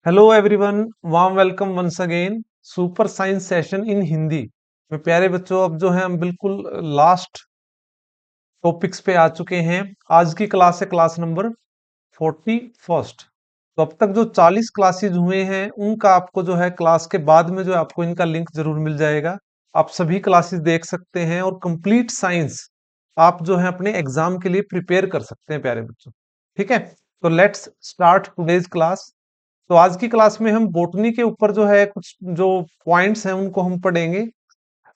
Hello everyone, warm welcome once again. Super science session in Hindi में प्यारे बच्चों, अब जो है हम बिल्कुल लास्ट टॉपिक्स पे आ चुके हैं। आज की क्लास है क्लास नंबर 41st। तो अब तक जो 40 क्लासेज हुए हैं उनका आपको जो है क्लास के बाद में जो है आपको इनका लिंक जरूर मिल जाएगा। आप सभी क्लासेस देख सकते हैं और कंप्लीट साइंस आप जो है अपने एग्जाम के लिए प्रिपेयर कर सकते हैं प्यारे बच्चों। ठीक है, तो लेट्स स्टार्ट टुडेज क्लास। तो आज की क्लास में हम बोटनी के ऊपर जो है कुछ जो पॉइंट्स हैं उनको हम पढ़ेंगे।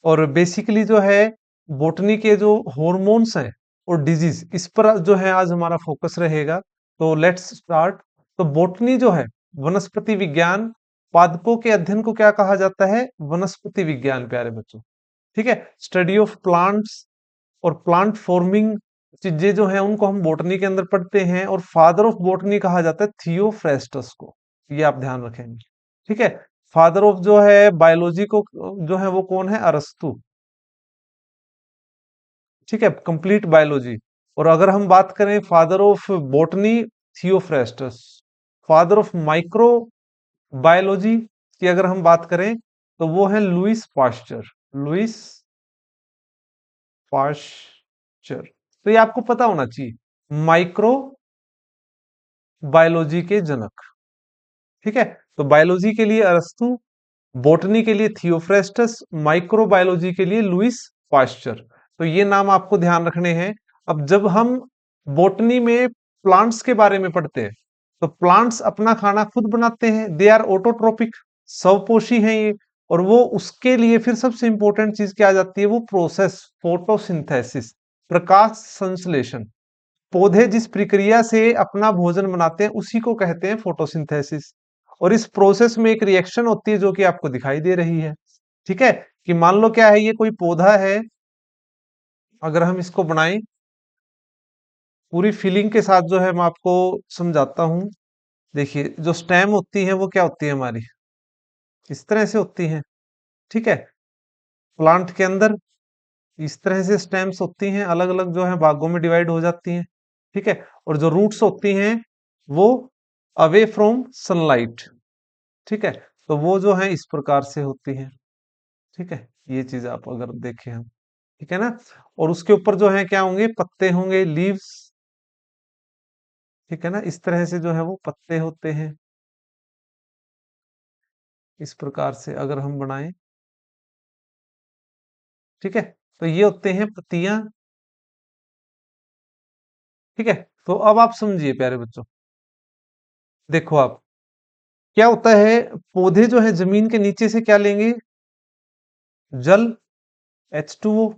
और बेसिकली जो है बोटनी के जो हॉर्मोन्स हैं और डिजीज, इस पर जो है आज हमारा फोकस रहेगा। तो लेट्स स्टार्ट। तो बोटनी जो है वनस्पति विज्ञान, पादपों के अध्ययन को क्या कहा जाता है? वनस्पति विज्ञान प्यारे बच्चों। ठीक है, स्टडी ऑफ प्लांट्स और प्लांट फॉर्मिंग चीजें जो है उनको हम बोटनी के अंदर पढ़ते हैं। और फादर ऑफ बोटनी कहा जाता है थियोफ्रेस्टस को, ये आप ध्यान रखेंगे। ठीक है, फादर ऑफ जो है बायोलॉजी को जो है वो कौन है? अरस्तु। ठीक है, कंप्लीट बायोलॉजी। और अगर हम बात करें father of botany, Theophrastus. Father of micro biology की अगर हम बात करें तो वो है लुइस पाश्चर। Louis Pasteur. तो ये आपको पता होना चाहिए, माइक्रो बायोलॉजी के जनक। ठीक है, तो बायोलॉजी के लिए अरस्तु, बोटनी के लिए थियोफ्रेस्टस, माइक्रोबायोलॉजी के लिए लुइस पाश्चर। तो ये नाम आपको ध्यान रखने हैं। अब जब हम बोटनी में प्लांट्स के बारे में पढ़ते हैं तो प्लांट्स अपना खाना खुद बनाते हैं, दे आर ऑटोट्रोपिक, स्वपोषी हैं ये। और वो उसके लिए फिर सबसे इंपॉर्टेंट चीज क्या आ जाती है? वो प्रोसेस, फोटोसिंथेसिस, प्रकाश संश्लेषण। पौधे जिस प्रक्रिया से अपना भोजन बनाते हैं उसी को कहते हैं फोटोसिंथेसिस। और इस प्रोसेस में एक रिएक्शन होती है जो कि आपको दिखाई दे रही है। ठीक है, कि मान लो क्या है, ये कोई पौधा है, अगर हम इसको बनाएं पूरी फीलिंग के साथ जो है मैं आपको समझाता हूं। देखिए, जो स्टेम होती है वो क्या होती है हमारी? इस तरह से होती है। ठीक है, प्लांट के अंदर इस तरह से स्टेम्स होती हैं, अलग अलग जो है भागों में डिवाइड हो जाती हैं। ठीक है, और जो रूट्स होती हैं वो अवे फ्रॉम सनलाइट। ठीक है, तो वो जो है इस प्रकार से होती है। ठीक है, ये चीज आप अगर देखें हम, ठीक है ना। और उसके ऊपर जो है क्या होंगे? पत्ते होंगे, लीव्स। ठीक है ना, इस तरह से जो है वो पत्ते होते हैं। इस प्रकार से अगर हम बनाएं, ठीक है, तो ये होते हैं पत्तियां। ठीक है, तो अब आप समझिए प्यारे बच्चों। देखो आप, क्या होता है, पौधे जो है जमीन के नीचे से क्या लेंगे? जल, H2O।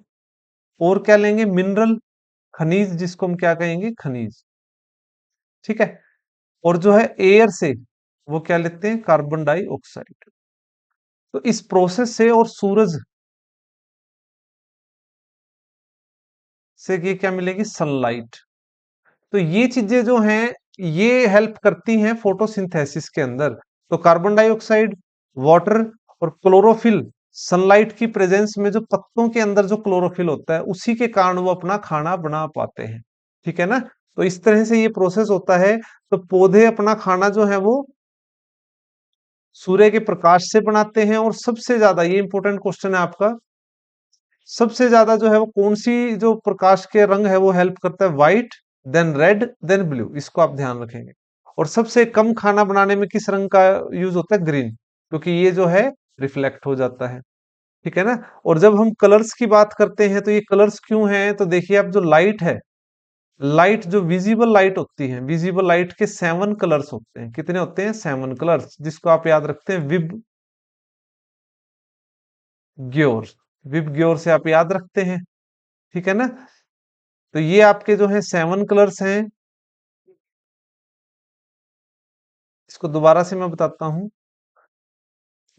और क्या लेंगे? मिनरल, खनिज, जिसको हम क्या कहेंगे? खनिज। ठीक है, और जो है एयर से वो क्या लेते हैं? Carbon dioxide. तो इस प्रोसेस से और सूरज से ये क्या मिलेगी? सनलाइट। तो ये चीजें जो हैं ये हेल्प करती हैं फोटोसिंथेसिस के अंदर। तो कार्बन डाइऑक्साइड, वाटर और क्लोरोफिल, सनलाइट की प्रेजेंस में जो पत्तों के अंदर जो क्लोरोफिल होता है उसी के कारण वो अपना खाना बना पाते हैं। ठीक है ना, तो इस तरह से ये प्रोसेस होता है। तो पौधे अपना खाना जो है वो सूर्य के प्रकाश से बनाते हैं। और सबसे ज्यादा ये इंपॉर्टेंट क्वेश्चन है आपका, सबसे ज्यादा जो है वो कौन सी जो प्रकाश के रंग है वो हेल्प करता है? White, then red, then blue. इसको आप ध्यान रखेंगे। और सबसे कम खाना बनाने में किस रंग का यूज होता है? ग्रीन, क्योंकि ये जो है रिफ्लेक्ट हो जाता है। ठीक है ना। और जब हम कलर्स की बात करते हैं तो ये कलर्स क्यों हैं? तो देखिए, अब जो लाइट है, लाइट जो विजिबल लाइट होती है, विजिबल लाइट के 7 कलर्स होते हैं। कितने होते हैं? 7 कलर्स, जिसको आप याद रखते हैं विब ग्योर। विब ग्योर से आप याद रखते हैं। ठीक है ना, तो ये आपके जो है 7 कलर्स हैं। इसको दोबारा से मैं बताता हूं,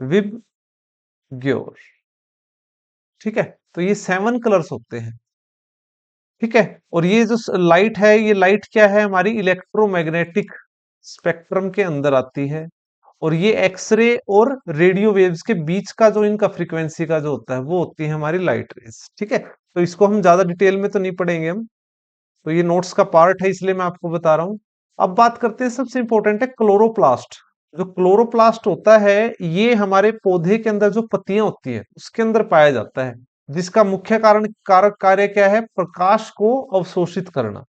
विब ग्योर। ठीक है, तो ये 7 कलर्स होते हैं। ठीक है, और ये जो लाइट है, ये लाइट क्या है? हमारी इलेक्ट्रोमैग्नेटिक स्पेक्ट्रम के अंदर आती है। और ये एक्सरे और रेडियो वेव्स के बीच का जो इनका फ्रीक्वेंसी का जो होता है वो होती है हमारी लाइट रेज। ठीक है, तो इसको हम ज्यादा डिटेल में तो नहीं पढ़ेंगे हम, तो ये नोट्स का पार्ट है इसलिए मैं आपको बता रहा हूं। अब बात करते हैं, सबसे इंपॉर्टेंट है क्लोरोप्लास्ट। जो क्लोरोप्लास्ट होता है ये हमारे पौधे के अंदर जो पत्तियां होती है उसके अंदर पाया जाता है, जिसका मुख्य कारण कारक कार्य क्या है, प्रकाश को अवशोषित करना।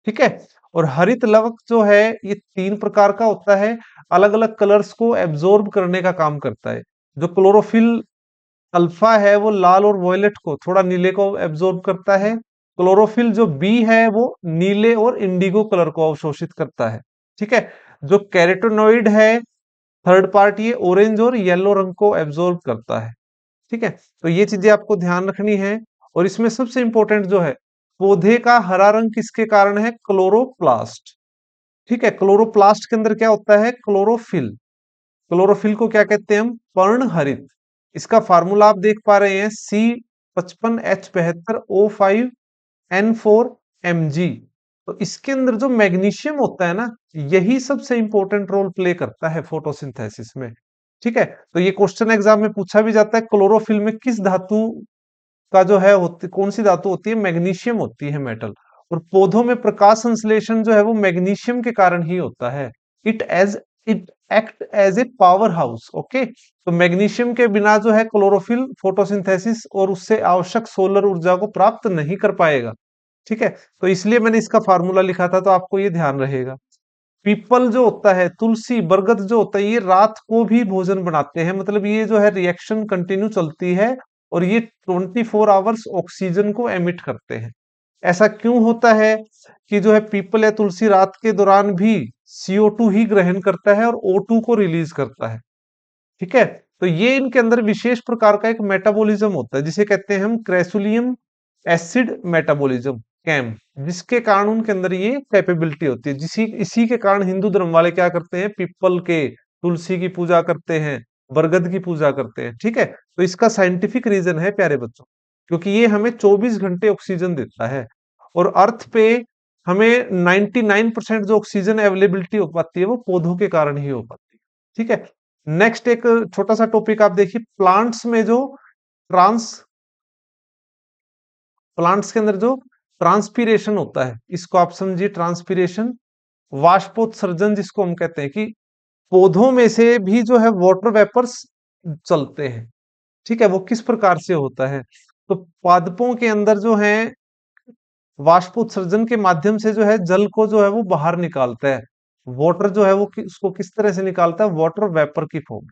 ठीक है। और हरित लवक जो है ये 3 प्रकार का होता है, अलग अलग कलर्स को एब्जॉर्ब करने का काम करता है। जो क्लोरोफिल अल्फा है वो लाल और वॉयलेट को, थोड़ा नीले को एब्जॉर्ब करता है। क्लोरोफिल जो बी है वो नीले और इंडिगो कलर को अवशोषित करता है। ठीक है। जो कैरोटेनॉइड है थर्ड पार्ट, ये ऑरेंज और येलो रंग को एब्जॉर्ब करता है। ठीक है। तो ये चीजें आपको ध्यान रखनी है। और इसमें सबसे इंपॉर्टेंट जो है, पौधे का हरा रंग किसके कारण है, क्लोरोप्लास्ट। ठीक है। क्लोरोप्लास्ट के अंदर क्या होता है, क्लोरोफिल। क्लोरोफिल को क्या कहते हैं हम, पर्णहरित। इसका फार्मूला आप देख पा रहे हैं, C55H72O5N4Mg। तो इसके अंदर जो मैग्नीशियम होता है ना, यही सबसे इंपॉर्टेंट रोल प्ले करता है फोटोसिंथेसिस में। ठीक है। तो ये क्वेश्चन एग्जाम में पूछा भी जाता है, क्लोरोफिल में किस धातु का जो है होती, कौन सी धातु होती है, मैग्नीशियम होती है, मेटल। और पौधों में प्रकाश संश्लेषण जो है वो मैग्नीशियम के कारण ही होता है। It act as a power house. Okay. तो मैग्नीशियम के बिना जो है क्लोरोफिल फोटोसिंथेसिस और उससे आवश्यक सोलर ऊर्जा को प्राप्त नहीं कर पाएगा। ठीक है। तो इसलिए मैंने इसका फार्मूला लिखा था, तो आपको ये ध्यान रहेगा। पीपल जो होता है, तुलसी, बरगद जो होता है, ये रात को भी भोजन बनाते हैं, मतलब ये जो है रिएक्शन कंटिन्यू चलती है। और ये 24 आवर्स ऑक्सीजन को एमिट करते हैं। ऐसा क्यों होता है कि जो है पीपल या तुलसी रात के दौरान भी CO2 ही ग्रहण करता है और O2 को रिलीज करता है। ठीक है। तो ये इनके अंदर विशेष प्रकार का एक मेटाबॉलिज्म होता है, जिसे कहते हैं हम क्रेसुलियम एसिड मेटाबॉलिज्म, कैम। जिसके कारण उनके अंदर ये कैपेबिलिटी होती है। इसी के कारण हिंदू धर्म वाले क्या करते हैं, पीपल के, तुलसी की पूजा करते हैं, बरगद की पूजा करते हैं। ठीक है। तो इसका साइंटिफिक रीजन है प्यारे बच्चों, क्योंकि ये हमें 24 घंटे ऑक्सीजन देता है। और अर्थ पे हमें 99% जो ऑक्सीजन अवेलेबिलिटी हो पाती है वो पौधों के कारण ही हो पाती है। ठीक है। नेक्स्ट एक छोटा सा टॉपिक आप देखिए, प्लांट्स में जो ट्रांस प्लांट्स के अंदर जो ट्रांसपीरेशन होता है, इसको आप समझिए ट्रांसपीरेशन, वाष्पोत्सर्जन जिसको हम कहते हैं, कि पौधों में से भी जो है वाटर वेपर्स चलते हैं। ठीक है। वो किस प्रकार से होता है, तो पादपों के अंदर जो है वाष्पोत्सर्जन के माध्यम से जो है जल को जो है वो बाहर निकालता है। वाटर जो है वो उसको किस तरह से निकालता है, वाटर वेपर की फॉर्म।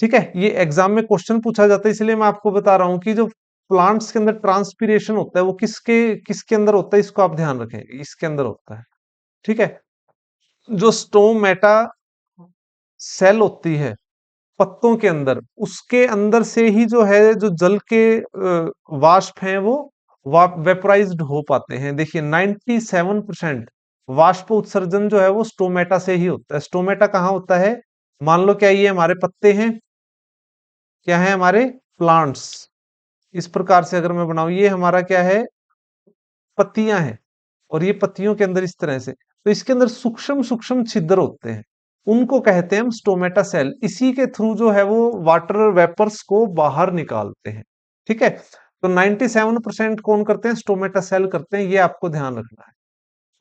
ठीक है। ये एग्जाम में क्वेश्चन पूछा जाता है, इसलिए मैं आपको बता रहा हूं कि जो प्लांट्स के अंदर ट्रांसपीरेशन होता है वो किसके किसके अंदर होता है, इसको आप ध्यान रखें, इसके अंदर होता है। ठीक है। जो स्टोमेटा सेल होती है पत्तों के अंदर, उसके अंदर से ही जो है जो जल के वाष्प हैं वो वेपराइज्ड हो पाते हैं। देखिए 97% वाष्प उत्सर्जन जो है वो स्टोमेटा से ही होता है। स्टोमेटा कहाँ होता है, मान लो क्या ये हमारे पत्ते हैं, क्या है हमारे प्लांट्स। इस प्रकार से अगर मैं बनाऊं, ये हमारा क्या है, पत्तियां हैं। और ये पत्तियों के अंदर इस तरह से, तो इसके अंदर सूक्ष्म सूक्ष्म छिद्र होते हैं, उनको कहते हैं हम स्टोमेटा सेल। इसी के थ्रू जो है वो वाटर वेपर्स को बाहर निकालते हैं। ठीक है। तो 97% कौन करते हैं, स्टोमेटा सेल करते हैं, ये आपको ध्यान रखना है।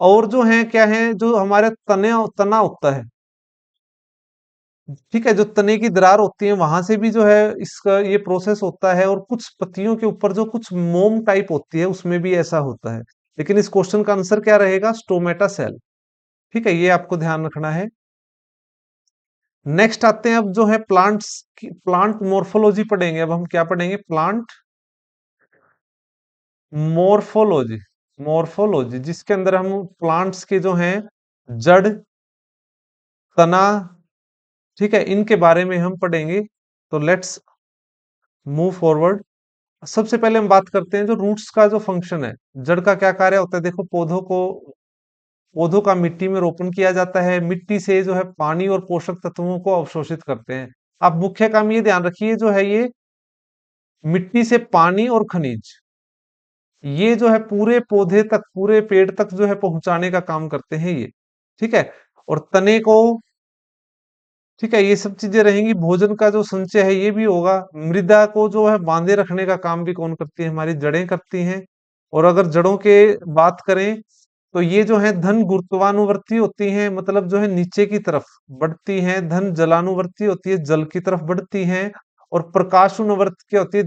और जो है क्या है, जो हमारे तना होता है, ठीक है, जो तने की दरार होती है वहां से भी जो है इसका ये प्रोसेस होता है। और कुछ पत्तियों के ऊपर जो कुछ मोम टाइप होती है उसमें भी ऐसा होता है। लेकिन इस क्वेश्चन का आंसर क्या रहेगा, स्टोमेटा सेल। ठीक है। ये आपको ध्यान रखना है। नेक्स्ट आते हैं, अब जो है प्लांट्स की प्लांट मोर्फोलॉजी पढ़ेंगे। अब हम क्या पढ़ेंगे, प्लांट मोर्फोलॉजी। मोर्फोलॉजी जिसके अंदर हम प्लांट्स के जो हैं जड़, तना, ठीक है, इनके बारे में हम पढ़ेंगे। तो लेट्स मूव फॉरवर्ड। सबसे पहले हम बात करते हैं जो रूट्स का जो फंक्शन है, जड़ का क्या कार्य होता है। देखो पौधों का मिट्टी में रोपण किया जाता है, मिट्टी से जो है पानी और पोषक तत्वों को अवशोषित करते हैं। अब मुख्य काम ये ध्यान रखिए, जो है ये मिट्टी से पानी और खनिज, ये जो है पूरे पौधे तक, पूरे पेड़ तक जो है पहुंचाने का काम करते हैं ये। ठीक है। और तने को, ठीक है, ये सब चीजें रहेंगी। भोजन का जो संचय है ये भी होगा। मृदा को जो है बांधे रखने का काम भी कौन करती है, हमारी जड़ें करती हैं। और अगर जड़ों के बात करें तो ये जो है धन गुरुत्वानुवर्ती होती हैं, मतलब जो है नीचे की तरफ बढ़ती हैं। धन जलानुवर्ती होती है, जल की तरफ बढ़ती हैं। और प्रकाशानुवर्ती क्या होती है,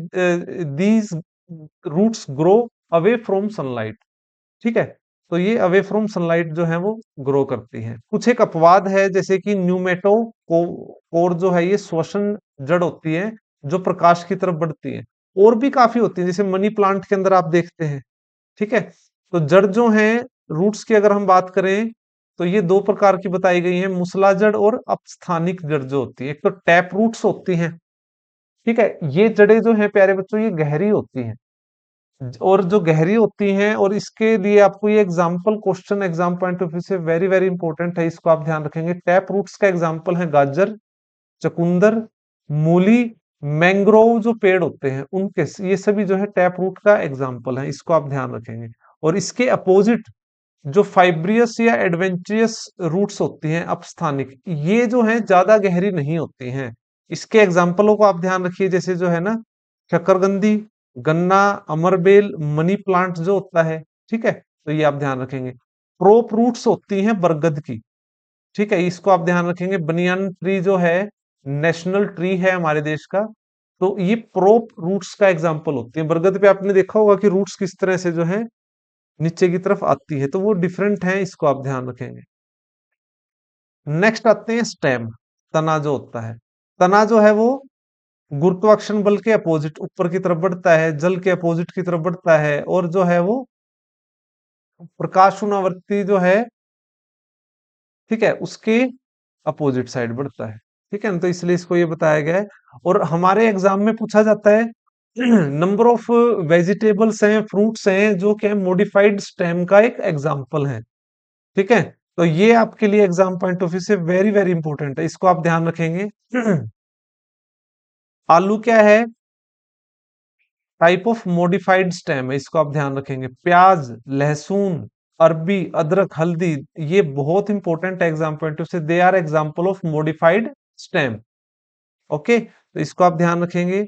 these roots grow away from sunlight. ठीक है, तो ये अवे फ्रॉम सनलाइट जो है वो ग्रो करती हैं। कुछ एक अपवाद है, जैसे कि न्यूमेटो कोर जो है ये श्वसन जड़ होती है, जो प्रकाश की तरफ बढ़ती है। और भी काफी होती है, जैसे मनी प्लांट के अंदर आप देखते हैं। ठीक है, तो जड़ जो है, रूट्स की अगर हम बात करें, तो ये दो प्रकार की बताई गई है, मुसला जड़ और अपस्थानिक जड़ जो होती है। एक तो टैप रूट्स होती हैं। ठीक है, ये जड़ें जो है प्यारे बच्चों, ये गहरी होती हैं। और जो गहरी होती हैं, और इसके लिए आपको ये example question exam point of view से वेरी वेरी इंपॉर्टेंट है, इसको आप ध्यान रखेंगे। टैप रूट्स का एग्जाम्पल है गाजर, चकुंदर, मूली, मैंग्रोव जो पेड़ होते हैं उनके, ये सभी जो है टैप रूट का एग्जाम्पल है, इसको आप ध्यान रखेंगे। और इसके अपोजिट जो फाइब्रियस या एडवेंचरस रूट्स होती हैं अपस्थानिक, ये जो है ज्यादा गहरी नहीं होती हैं। इसके एग्जाम्पलों को आप ध्यान रखिए, जैसे जो है ना शकरगंदी, गन्ना, अमरबेल, मनी प्लांट जो होता है। ठीक है, तो ये आप ध्यान रखेंगे। प्रोप रूट्स होती हैं बरगद की। ठीक है, इसको आप ध्यान रखेंगे। बनियान ट्री जो है नेशनल ट्री है हमारे देश का, तो ये प्रोप रूट्स का एग्जाम्पल होती है। बरगद पे आपने देखा होगा कि रूट्स किस तरह से जो है नीचे की तरफ आती है, तो वो डिफरेंट है, इसको आप ध्यान रखेंगे। नेक्स्ट आते हैं स्टेम, तना जो होता है। तना जो है वो गुरुत्वाकर्षण बल के अपोजिट ऊपर की तरफ बढ़ता है, जल के अपोजिट की तरफ बढ़ता है, और जो है वो प्रकाशानुवर्ती जो है, ठीक है, उसके अपोजिट साइड बढ़ता है। ठीक है ना, तो इसलिए इसको ये बताया गया है। और हमारे एग्जाम में पूछा जाता है नंबर ऑफ वेजिटेबल्स हैं, फ्रूट्स हैं, जो कि मॉडिफाइड स्टेम का एक एग्जाम्पल है। ठीक है, तो ये आपके लिए एग्जाम पॉइंट ऑफ व्यू से वेरी वेरी इंपॉर्टेंट है, इसको आप ध्यान रखेंगे। आलू क्या है, टाइप ऑफ मॉडिफाइड स्टेम है, इसको आप ध्यान रखेंगे। प्याज, लहसुन, अरबी, अदरक, हल्दी, ये बहुत इंपॉर्टेंट है एग्जाम पॉइंट ऑफ से, they are example of modified stem. Okay, तो इसको आप ध्यान रखेंगे।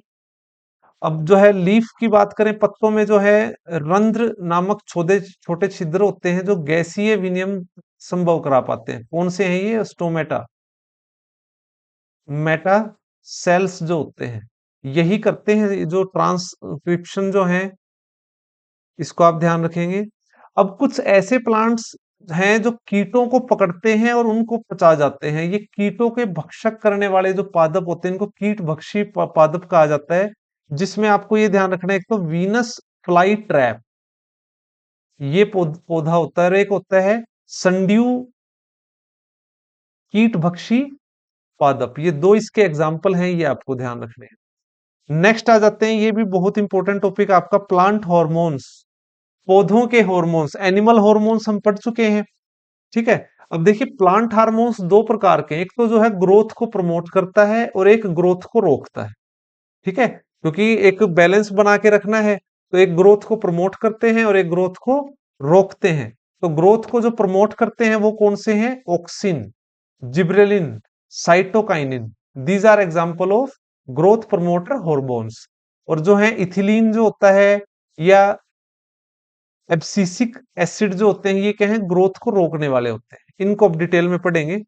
अब जो है लीफ की बात करें, पत्तों में जो है रंध्र नामक छोटे छोटे छिद्र होते हैं, जो गैसीय विनिमय संभव करा पाते हैं। कौन से हैं ये, स्टोमेटा, मेटा सेल्स जो होते हैं, यही करते हैं जो ट्रांसक्रिप्शन जो है, इसको आप ध्यान रखेंगे। अब कुछ ऐसे प्लांट्स हैं जो कीटों को पकड़ते हैं और उनको पचा जाते हैं। ये कीटों के भक्षक करने वाले जो पादप होते हैं, इनको कीट भक्षी पादप कहा जाता है। जिसमें आपको ये ध्यान रखना है, एक तो वीनस फ्लाई ट्रैप, ये पौधा होता है, और एक होता है संड्यू कीट भक्षी पादप। ये दो इसके एग्जाम्पल हैं, ये आपको ध्यान रखने हैं। नेक्स्ट आ जाते हैं, ये भी बहुत इंपॉर्टेंट टॉपिक आपका, प्लांट हॉर्मोन्स, पौधों के हॉर्मोन्स। एनिमल हॉर्मोन्स हम पढ़ चुके हैं। ठीक है, अब देखिए प्लांट हार्मोन्स दो प्रकार के, एक तो जो है ग्रोथ को प्रमोट करता है, और एक ग्रोथ को रोकता है। ठीक है, क्योंकि एक बैलेंस बना के रखना है, तो एक ग्रोथ को प्रमोट करते हैं और एक ग्रोथ को रोकते हैं। तो ग्रोथ को जो प्रमोट करते हैं वो कौन से हैं, auxin, gibberellin, cytokinin, these are example of growth promoter hormones. और जो है इथिलीन जो होता है, या एब्सिसिक एसिड जो होते हैं, ये क्या है, ग्रोथ को रोकने वाले होते हैं। इनको अब डिटेल में पढ़ेंगे।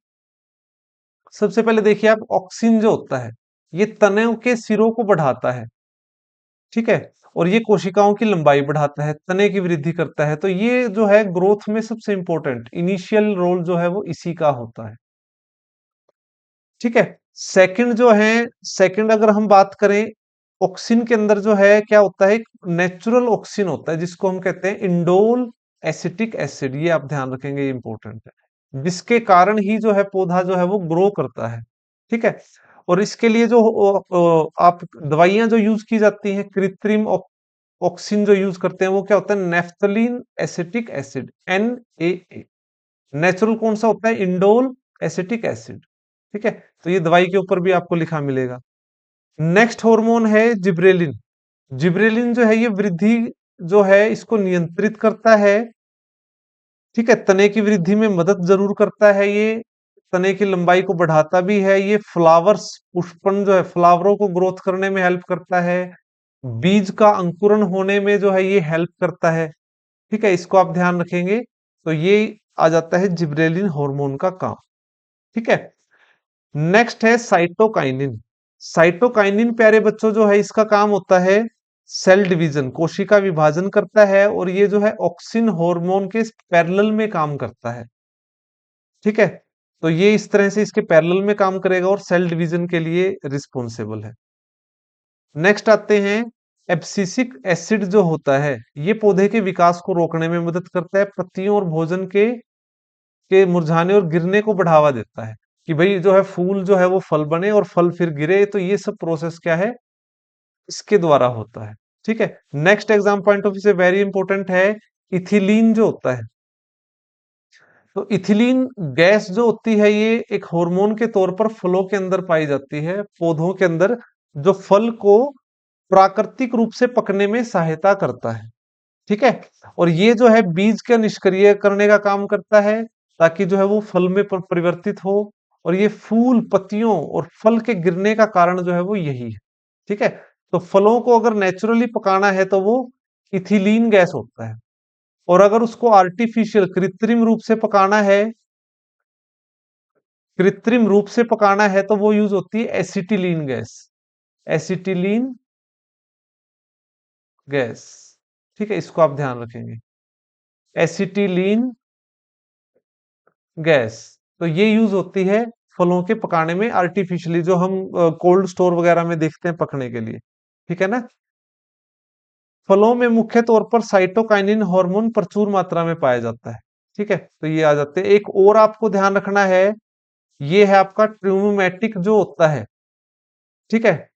सबसे पहले देखिए आप, ऑक्सिन जो होता है, ये तने के सिरों को बढ़ाता है। ठीक है, और ये कोशिकाओं की लंबाई बढ़ाता है, तने की वृद्धि करता है। तो ये जो है ग्रोथ में सबसे इंपॉर्टेंट इनिशियल रोल जो है वो इसी का होता है। ठीक है, सेकंड जो है, सेकंड अगर हम बात करें, ऑक्सिन के अंदर जो है क्या होता है, नेचुरल ऑक्सिन होता है, जिसको हम कहते हैं इंडोल एसिटिक एसिड। ये आप ध्यान रखेंगे, ये इंपॉर्टेंट है, जिसके कारण ही जो है पौधा जो है वो ग्रो करता है। ठीक है, और इसके लिए जो आप दवाइयां जो यूज की जाती हैं, कृत्रिम ऑक्सिन जो यूज करते हैं, वो क्या होता है, naphthalene acetic acid, NaA। Natural कौन सा होता है, इंडोल एसिटिक एसिड। ठीक है, तो ये दवाई के ऊपर भी आपको लिखा मिलेगा। नेक्स्ट हार्मोन है जिब्रेलिन। जिब्रेलिन जो है ये वृद्धि जो है इसको नियंत्रित करता है। ठीक है, तने की वृद्धि में मदद जरूर करता है, ये तने की लंबाई को बढ़ाता भी है। ये फ्लावर्स, पुष्पन जो है, फ्लावरों को ग्रोथ करने में हेल्प करता है। बीज का अंकुरण होने में जो है ये हेल्प करता है। ठीक है, इसको आप ध्यान रखेंगे। तो ये आ जाता है जिबरेलिन हार्मोन का काम। ठीक है। नेक्स्ट है साइटोकाइनिन। साइटोकाइनिन प्यारे बच्चों जो है इसका काम होता है सेल डिवीजन, कोशिका विभाजन करता है, और ये जो है ऑक्सिन हार्मोन के पैरेलल में काम करता है। ठीक है। तो ये इस तरह से इसके पैरेलल में काम करेगा और सेल डिवीजन के लिए रिस्पॉन्सिबल है। नेक्स्ट आते हैं एब्सिसिक एसिड जो होता है, ये पौधे के विकास को रोकने में मदद करता है, पत्तियों और भोजन के मुरझाने और गिरने को बढ़ावा देता है, कि भाई जो है फूल जो है वो फल बने और फल फिर गिरे, तो ये सब प्रोसेस क्या है, इसके द्वारा होता है। ठीक है। Next exam point of view से वेरी इंपॉर्टेंट है इथिलीन जो होता है। तो इथिलीन गैस जो होती है ये एक हार्मोन के तौर पर फलों के अंदर पाई जाती है, पौधों के अंदर, जो फल को प्राकृतिक रूप से पकने में सहायता करता है। ठीक है। और ये जो है बीज का निष्क्रिय करने का काम करता है, ताकि जो है वो फल में परिवर्तित हो, और ये फूल, पत्तियों और फल के गिरने का कारण जो है वो यही है। ठीक है। तो फलों को अगर नेचुरली पकाना है तो वो इथिलीन गैस होता है, और अगर उसको आर्टिफिशियल कृत्रिम रूप से पकाना है, कृत्रिम रूप से पकाना है तो वो यूज होती है एसिटिलीन गैस। Acetylene gas. ठीक है, इसको आप ध्यान रखेंगे, एसिटिलीन गैस। तो ये यूज होती है फलों के पकाने में आर्टिफिशियली, जो हम कोल्ड स्टोर वगैरह में देखते हैं पकने के लिए। ठीक है ना। फलों में मुख्य तौर पर साइटोकाइनिन हार्मोन प्रचुर मात्रा में पाया जाता है। ठीक है, तो ये आ जाते हैं। एक और आपको ध्यान रखना है, ये है आपका ट्यूमेटिक जो होता है। ठीक है।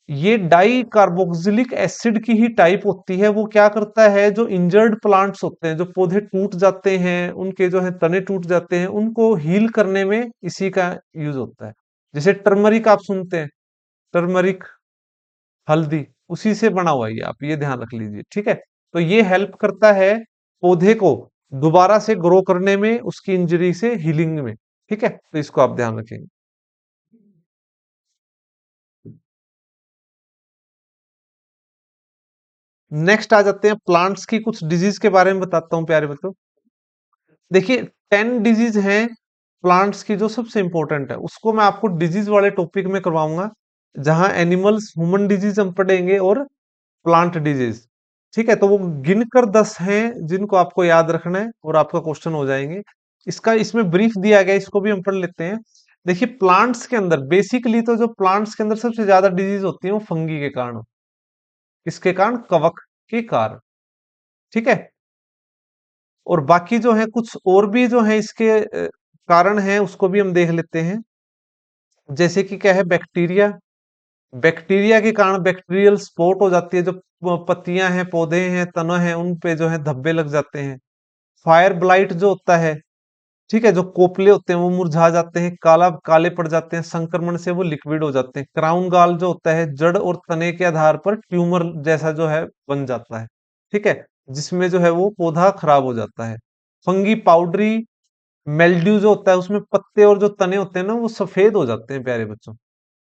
ये डाई कार्बोक्सिलिक एसिड की ही टाइप होती है। वो क्या करता है, जो इंजर्ड प्लांट्स होते हैं, जो पौधे टूट जाते हैं, उनके जो है तने टूट जाते हैं, उनको हील करने में इसी का यूज होता है। जैसे टर्मरिक आप सुनते हैं, टर्मरिक, हल्दी, उसी से बना हुआ है ये, आप ये ध्यान रख लीजिए। ठीक है। तो ये हेल्प करता है पौधे को दोबारा से ग्रो करने में, उसकी इंजरी से हीलिंग में। ठीक है, तो इसको आप ध्यान रखेंगे। नेक्स्ट आ जाते हैं प्लांट्स की कुछ डिजीज के बारे में बताता हूं प्यारे बच्चों। देखिए 10 डिजीज हैं प्लांट्स की जो सबसे इंपॉर्टेंट है, उसको मैं आपको डिजीज वाले टॉपिक में करवाऊंगा, जहां एनिमल्स ह्यूमन डिजीज हम पढ़ेंगे और प्लांट डिजीज। ठीक है, तो वो गिनकर 10 हैं जिनको आपको याद रखना है और आपका क्वेश्चन हो जाएंगे। इसका इसमें ब्रीफ दिया गया है, इसको भी हम पढ़ लेते हैं। देखिए प्लांट्स के अंदर बेसिकली तो जो प्लांट्स के अंदर सबसे ज्यादा डिजीज होती है वो फंगी के कारण, किसके कारण, कवक के कारण। ठीक है। और बाकी जो है कुछ और भी जो है इसके कारण हैं, उसको भी हम देख लेते हैं। जैसे कि क्या है, बैक्टीरिया। बैक्टीरिया के कारण बैक्टीरियल स्पॉट हो जाती है, जो पत्तियां हैं, पौधे हैं, तना है, उन पे जो है धब्बे लग जाते हैं। फायर ब्लाइट जो होता है, ठीक है, जो कोपले होते हैं वो मुरझा जाते हैं, काला काले पड़ जाते हैं, संक्रमण से वो लिक्विड हो जाते हैं। क्राउन गॉल जो होता है, जड़ और तने के आधार पर ट्यूमर जैसा जो है बन जाता है। ठीक है, जिसमें जो है वो पौधा खराब हो जाता है। फंगी पाउडरी मेल्ड्यू जो होता है, उसमें पत्ते और जो तने होते हैं ना वो सफेद हो जाते हैं प्यारे बच्चों।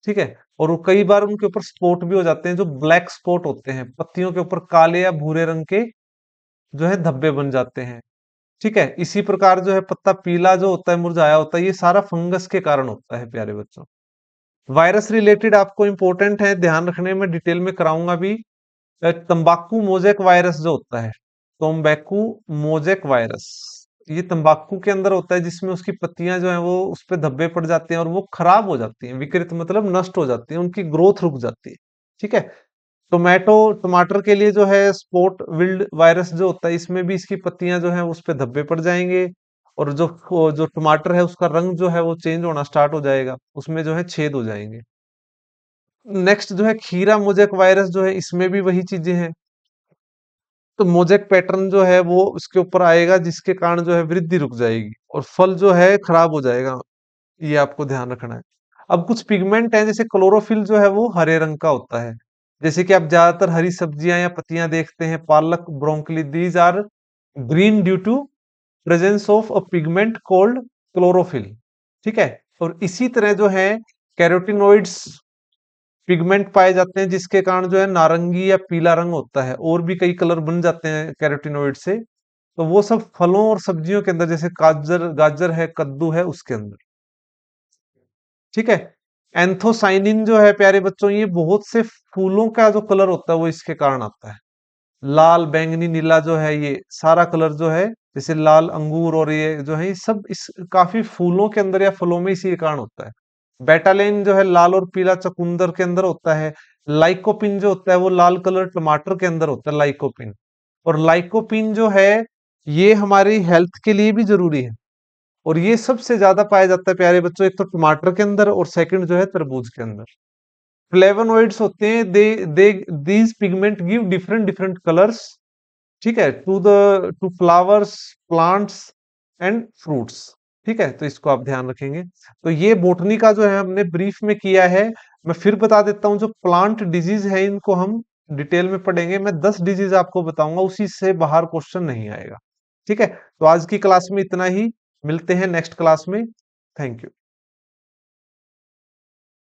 ठीक है। और वो कई बार उनके ऊपर स्पॉट भी हो जाते हैं, जो ब्लैक स्पॉट होते हैं, पत्तियों के ऊपर काले या भूरे रंग के जो है धब्बे बन जाते हैं। ठीक है। इसी प्रकार जो है पत्ता पीला जो होता है, मुरझाया होता है, ये सारा फंगस के कारण होता है प्यारे बच्चों। वायरस रिलेटेड आपको इंपॉर्टेंट है, ध्यान रखने में, डिटेल में कराऊंगा भी। तंबाकू मोजेक वायरस जो होता है, तंबाकू मोजेक वायरस, ये तंबाकू के अंदर होता है, जिसमें उसकी पत्तियां जो है वो उस पे धब्बे पड़ जाते हैं और वो खराब हो जाती हैं, विकृत मतलब नष्ट हो जाती हैं, उनकी ग्रोथ रुक जाती है। ठीक है। टोमेटो टमाटर के लिए जो है स्पॉट विल्ड वायरस जो होता है, इसमें भी इसकी पत्तियां जो है उस पे धब्बे पड़ जाएंगे, और जो जो टमाटर है उसका रंग जो है वो चेंज होना स्टार्ट हो जाएगा, उसमें जो है छेद हो जाएंगे। नेक्स्ट जो है खीरा मोजेक वायरस जो है, इसमें भी वही चीजें हैं। तो मोजेक पैटर्न जो है वो उसके ऊपर आएगा, जिसके कारण जो है वृद्धि रुक जाएगी और फल जो है खराब हो जाएगा। ये आपको ध्यान रखना है। अब कुछ पिगमेंट हैं, जैसे क्लोरोफिल जो है वो हरे रंग का होता है। जैसे कि आप ज्यादातर हरी सब्जियां या पत्तियां देखते हैं, पालक, broccoli, these are green due to presence of a pigment called chlorophyll. ठीक है। और इसी तरह जो है कैरोटिनोइड्स पिगमेंट पाए जाते हैं, जिसके कारण जो है नारंगी या पीला रंग होता है, और भी कई कलर बन जाते हैं कैरोटिनोइड से। तो वो सब फलों और सब्जियों के अंदर, जैसे गाजर गाजर है, कद्दू है, उसके अंदर। ठीक है। एंथोसाइनिन जो है प्यारे बच्चों, ये बहुत से फूलों का जो कलर होता है वो इसके कारण आता है। लाल, बैंगनी, नीला जो है, ये सारा कलर जो है, जैसे लाल अंगूर और ये जो है, ये सब इस काफी फूलों के अंदर या फलों में इसी के कारण होता है। बेटालेन जो है लाल और पीला चुकंदर के अंदर होता है। लाइकोपिन जो होता है वो लाल कलर टमाटर के अंदर होता है, लाइकोपिन। और लाइकोपिन जो है ये हमारी हेल्थ के लिए भी जरूरी है, और ये सबसे ज्यादा पाया जाता है प्यारे बच्चों, एक तो टमाटर के अंदर, और सेकंड जो है तरबूज के अंदर। फ्लेवोनोइड्स होते हैं, they these pigment give different different colours, ठीक है, to flowers, plants and fruits. ठीक है, तो इसको आप ध्यान रखेंगे। तो ये बोटनी का जो है हमने ब्रीफ में किया है। मैं फिर बता देता हूं, जो प्लांट डिजीज है इनको हम डिटेल में पढ़ेंगे। मैं 10 डिजीज आपको बताऊंगा, उसी से बाहर क्वेश्चन नहीं आएगा। ठीक है, तो आज की क्लास में इतना ही। मिलते हैं नेक्स्ट क्लास में। Thank you.